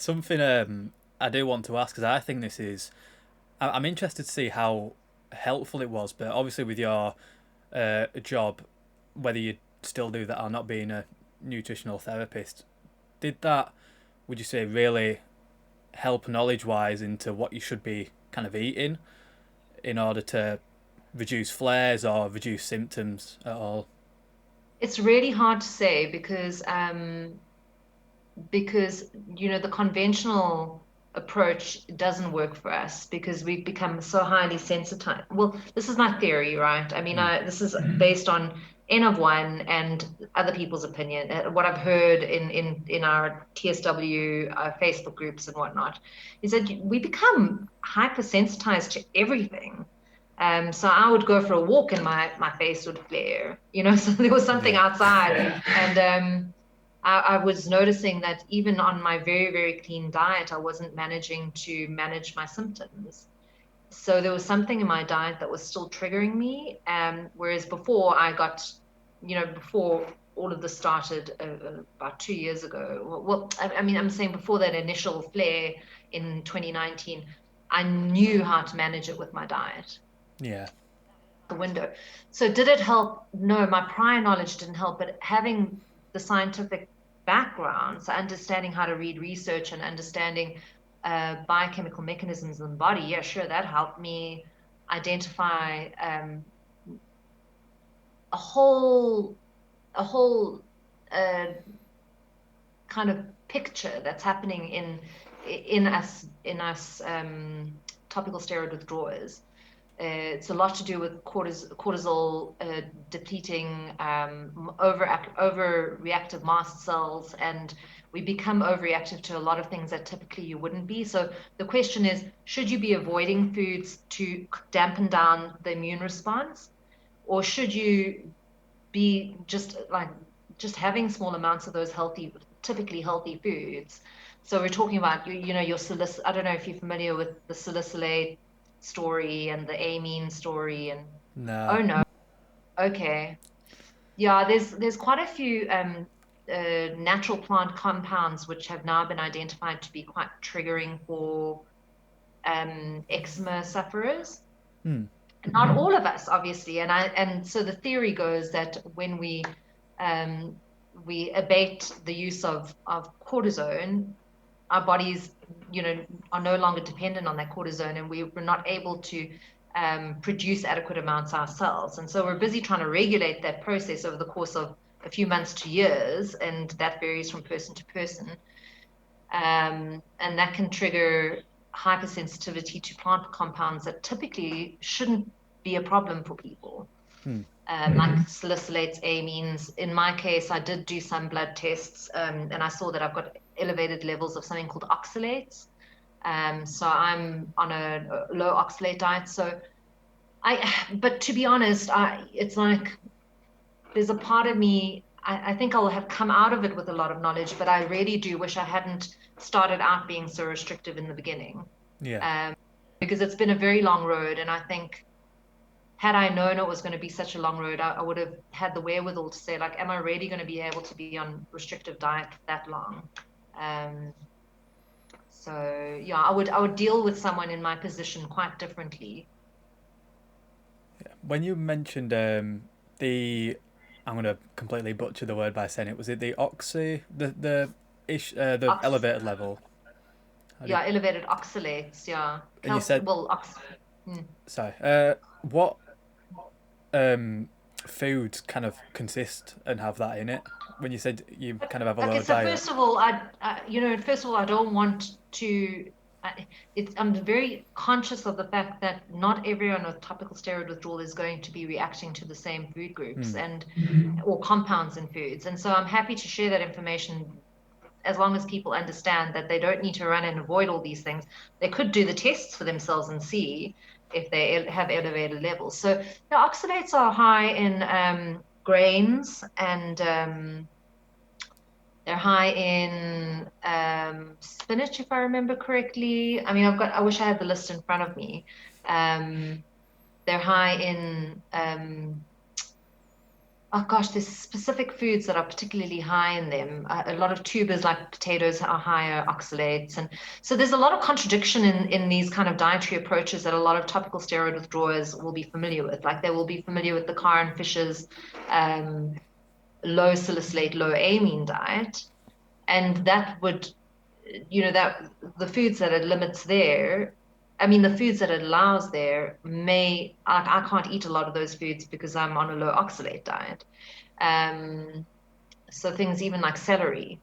Something I do want to ask, because I think this is, I'm interested to see how helpful it was. But obviously, with your job, whether you still do that or not, being a nutritional therapist, did that, would you say, really help knowledge wise into what you should be kind of eating in order to reduce flares or reduce symptoms at all? It's really hard to say because the conventional approach doesn't work for us because we've become so highly sensitized. Well, this is my theory, right? I mean, Mm. this is based on N of one and other people's opinion. What I've heard in our TSW Facebook groups and whatnot is that we become hypersensitized to everything. So I would go for a walk and my face would flare, so there was something Yeah. outside. And I was noticing that even on my very, very clean diet, I wasn't managing to manage my symptoms. So there was something in my diet that was still triggering me. Whereas before before all of this started about 2 years ago, I mean, I'm saying before that initial flare in 2019, I knew how to manage it with my diet. Yeah. The window. So did it help? No, my prior knowledge didn't help, but having the scientific background, so understanding how to read research and understanding biochemical mechanisms in the body, yeah, sure, that helped me identify a whole a whole uh, kind of picture that's happening in us topical steroid withdrawers. It's a lot to do with cortisol depleting overreactive mast cells, and we become overreactive to a lot of things that typically you wouldn't be. So the question is, should you be avoiding foods to dampen down the immune response, or should you be just having small amounts of those typically healthy foods? So we're talking about your I don't know if you're familiar with the salicylate story and the amine story and oh No. no, okay. Yeah, there's quite a few natural plant compounds which have now been identified to be quite triggering for eczema sufferers. Hmm. Not all of us, obviously, and so the theory goes that when um, we abate the use of cortisone, our bodies, are no longer dependent on that cortisone, and we're not able to produce adequate amounts ourselves. And so we're busy trying to regulate that process over the course of a few months to years, and that varies from person to person. And that can trigger hypersensitivity to plant compounds that typically shouldn't be a problem for people, Hmm. like salicylates, amines. In my case, I did do some blood tests, and I saw that I've got elevated levels of something called oxalates. So I'm on a low oxalate diet. But to be honest, it's like there's a part of me, I think I'll have come out of it with a lot of knowledge, but I really do wish I hadn't started out being so restrictive in the beginning. Yeah. Um, because it's been a very long road. And I think had I known it was going to be such a long road, I would have had the wherewithal to say, like, am I really going to be able to be on restrictive diet that long? Um, so yeah, I would deal with someone in my position quite differently. When you mentioned the, I'm gonna completely butcher the word by saying it. Was it the oxy, the Ox elevated level? How do you, yeah, elevated oxalates, yeah. and you said, Hmm. sorry. What um foods kind of consist and have that in it? When you said you kind of have a Okay, low so diet. first of all, first of all, I don't want to. I'm very conscious of the fact that not everyone with topical steroid withdrawal is going to be reacting to the same food groups Hmm. and or compounds in foods, and so I'm happy to share that information as long as people understand that they don't need to run and avoid all these things. They could do the tests for themselves and see if they have elevated levels. So the oxalates are high in grains and they're high in spinach, if I remember correctly. I mean, I wish I had the list in front of me. Um, they're high in Oh gosh, there's specific foods that are particularly high in them. A lot of tubers like potatoes are higher oxalates, and so there's a lot of contradiction in these kind of dietary approaches that a lot of topical steroid withdrawers will be familiar with. Like they will be familiar with the Carr and Fisher's um, low salicylate, low amine diet, and that would, that the foods that it limits there, I mean, the foods that it allows there I can't eat a lot of those foods because I'm on a low oxalate diet. Um, so things even like celery,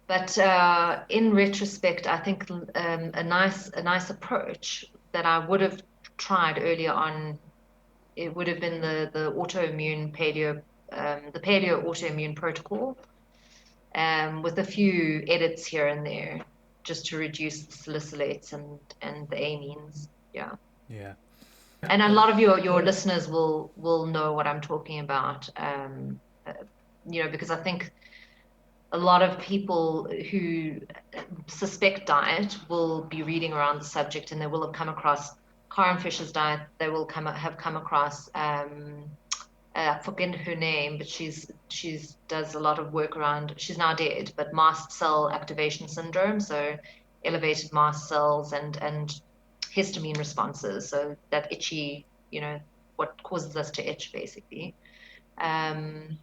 but in retrospect, I think a nice approach that I would have tried earlier on, it would have been the autoimmune paleo, the paleo autoimmune protocol, with a few edits here and there, just to reduce the salicylates and the amines. Yeah. Yeah. And a lot of your listeners will know what I'm talking about, because I think a lot of people who suspect diet will be reading around the subject, and they will have come across Karen Fisher's diet. They will have come across I forget her name, but she's does a lot of work around. She's now dead, but mast cell activation syndrome, so elevated mast cells and histamine responses, so that itchy, what causes us to itch, basically. Um,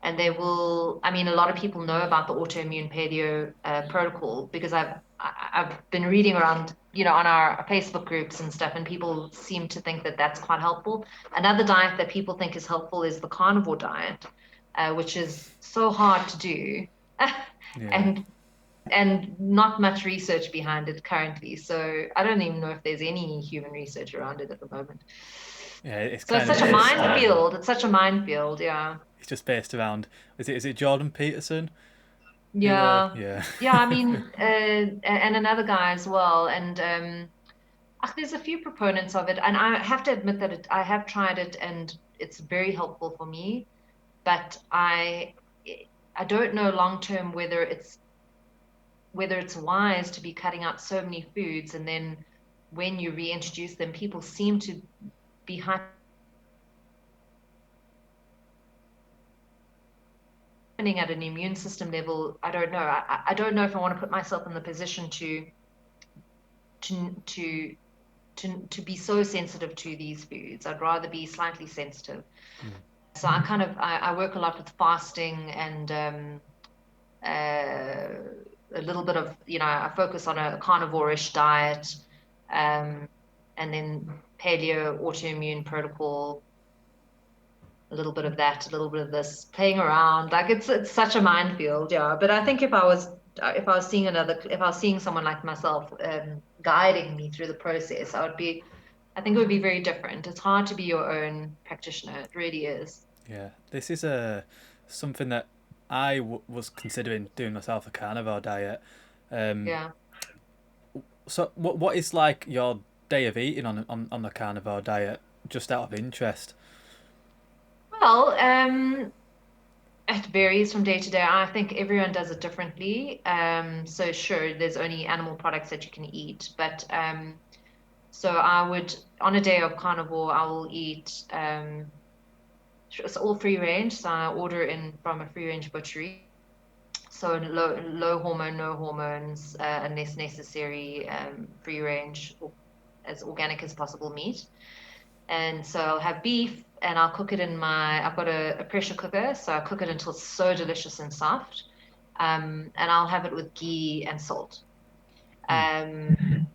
and they will, I mean, a lot of people know about the autoimmune paleo protocol because I've been reading around, on our Facebook groups and stuff, and people seem to think that that's quite helpful. Another diet that people think is helpful is the carnivore diet, which is so hard to do, Yeah. and not much research behind it currently. So I don't even know if there's any human research around it at the moment. Yeah, it's So it's kind of such a just minefield. It's such a minefield, yeah. it's just based around, is it Jordan Peterson who Yeah, yeah. yeah. I mean, and another guy as well. And there's a few proponents of it, and I have to admit that I have tried it, and it's very helpful for me. But I don't know long term whether it's wise to be cutting out so many foods, and then when you reintroduce them, people seem to be happening at an immune system level. I don't know. I don't know if I want to put myself in the position to to to be so sensitive to these foods. I'd rather be slightly sensitive. Mm. So I work a lot with fasting and a little bit of, I focus on a carnivore-ish diet, and then paleo autoimmune protocol, a little bit of that, a little bit of this, playing around. Like it's such a minefield, yeah. But I think if I was seeing someone like myself, guiding me through the process, I think it would be very different. It's hard to be your own practitioner. It really is. Yeah, this is something that was considering doing myself, a carnivore diet. Um, Yeah. so what is like your day of eating on the carnivore diet, just out of interest? Well, it varies from day to day. I think everyone does it differently. So sure, there's only animal products that you can eat, but so I would, on a day of carnivore, I will eat, it's all free range. So I order in from a free range butchery. So low hormone, no hormones, unless necessary, free range, as organic as possible meat. And so I'll have beef and I'll cook it I've got a pressure cooker. So I cook it until it's so delicious and soft. And I'll have it with ghee and salt. Mm. Um,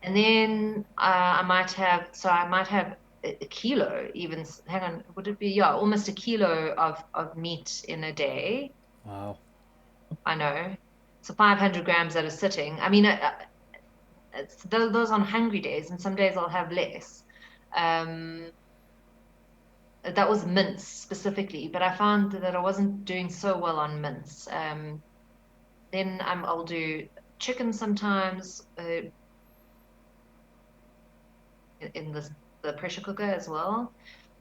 and then I might have a kilo even, hang on, would it be, yeah, almost a kilo of meat in a day. Wow. I know. So 500 grams that are sitting. I mean, it's those on hungry days, and some days I'll have less. Um, that was mince specifically, but I found that I wasn't doing so well on mince. Then I'll do chicken sometimes, in the pressure cooker as well.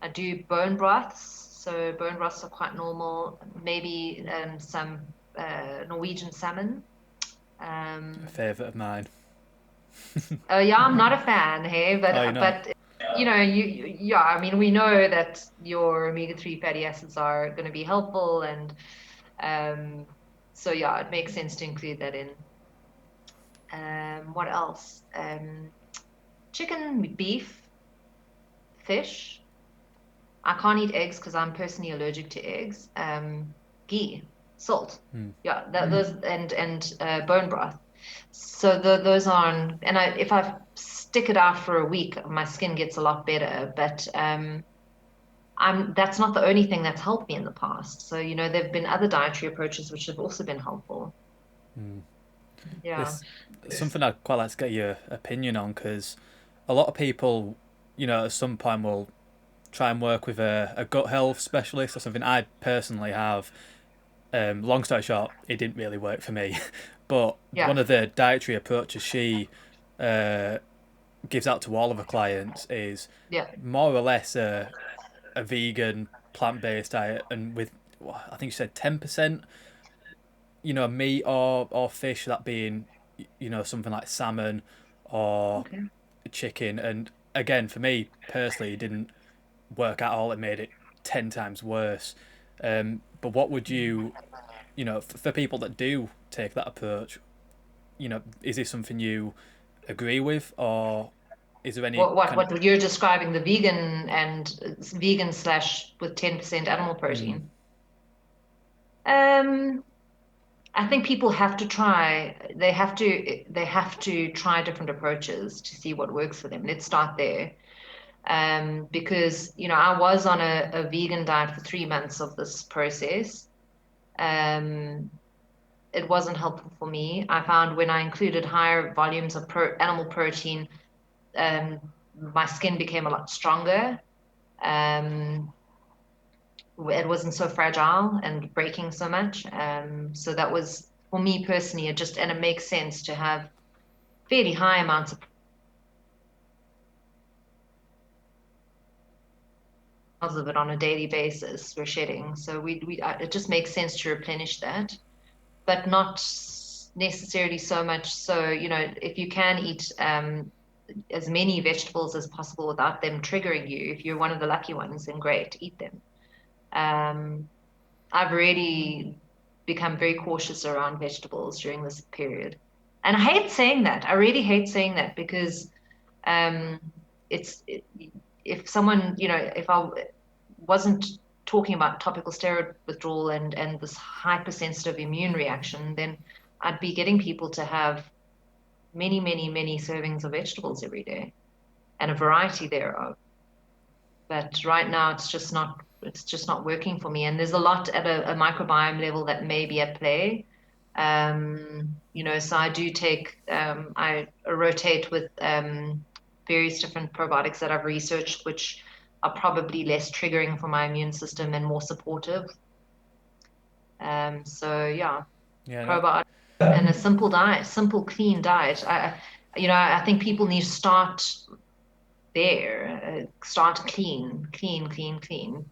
I do bone broths, so bone broths are quite normal. Maybe some Norwegian salmon. A Um, favourite of mine. yeah, I'm not a fan, hey, Oh, you're not? yeah, I mean, we know that your omega-3 fatty acids are going to be helpful, and so yeah, it makes sense to include that in. What else? Chicken, beef, fish. I can't eat eggs because I'm personally allergic to eggs. Ghee, salt, Mm. yeah, those, and bone broth. So those aren't, and if I stick it out for a week, my skin gets a lot better. But that's not the only thing that's helped me in the past. So there've been other dietary approaches which have also been helpful. Mm. Yeah. This something I'd quite like to get your opinion on, because a lot of people, at some point will try and work with a gut health specialist or something. I personally have. Long story short, it didn't really work for me. But one Yeah. of the dietary approaches she uh, gives out to all of her clients is Yeah. more or less a vegan plant based diet, and with I think she said 10%, meat or fish, that being something like salmon or Okay. chicken. And again, for me personally, it didn't work at all. It made it 10 times worse. But what would you, for people that do take that approach, is this something you agree with, or is there any kind of What you're describing, the vegan and vegan slash with 10% animal mm, protein. Um, I think people have to try. They have to try different approaches to see what works for them. Let's start there. Because I was on a vegan diet for 3 months of this process. Um, it wasn't helpful for me. I found when I included higher volumes of animal protein, um, my skin became a lot stronger. Um, it wasn't so fragile and breaking so much. So that was for me personally, and it makes sense to have fairly high amounts of it on a daily basis. We're shedding, so it just makes sense to replenish that, but not necessarily so much. So if you can eat as many vegetables as possible without them triggering you, if you're one of the lucky ones, then great, eat them. Um, I've really become very cautious around vegetables during this period. And I hate saying that. I really hate saying that because um, if someone, if I wasn't talking about topical steroid withdrawal and this hypersensitive immune reaction, then I'd be getting people to have many, many, many servings of vegetables every day and a variety thereof. But right now it's just not working for me. And there's a lot at a microbiome level that may be at play. So I rotate with various different probiotics that I've researched, which are probably less triggering for my immune system and more supportive. So yeah, yeah, no, probiotics and a simple diet, simple, clean diet. I think people need to start there, start clean, clean, clean, clean.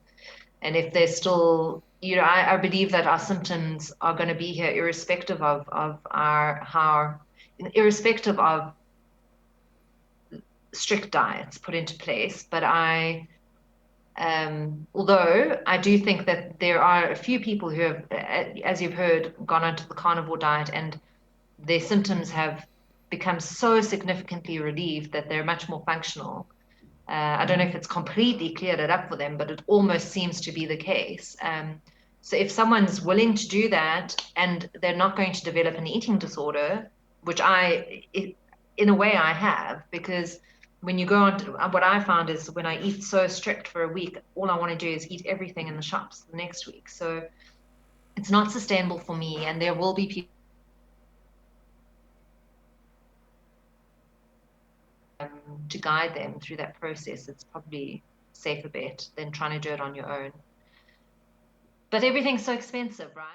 And if they're still, I believe that our symptoms are going to be here irrespective of irrespective of strict diets put into place. But although I do think that there are a few people who have, as you've heard, gone onto the carnivore diet and their symptoms have become so significantly relieved that they're much more functional. I don't know if it's completely cleared it up for them, but it almost seems to be the case. So if someone's willing to do that and they're not going to develop an eating disorder, which in a way I have, because when you go on to, what I found is when I eat so strict for a week, all I want to do is eat everything in the shops the next week. So it's not sustainable for me, and there will be people to guide them through that process. It's probably a safer bet than trying to do it on your own. But everything's so expensive, right?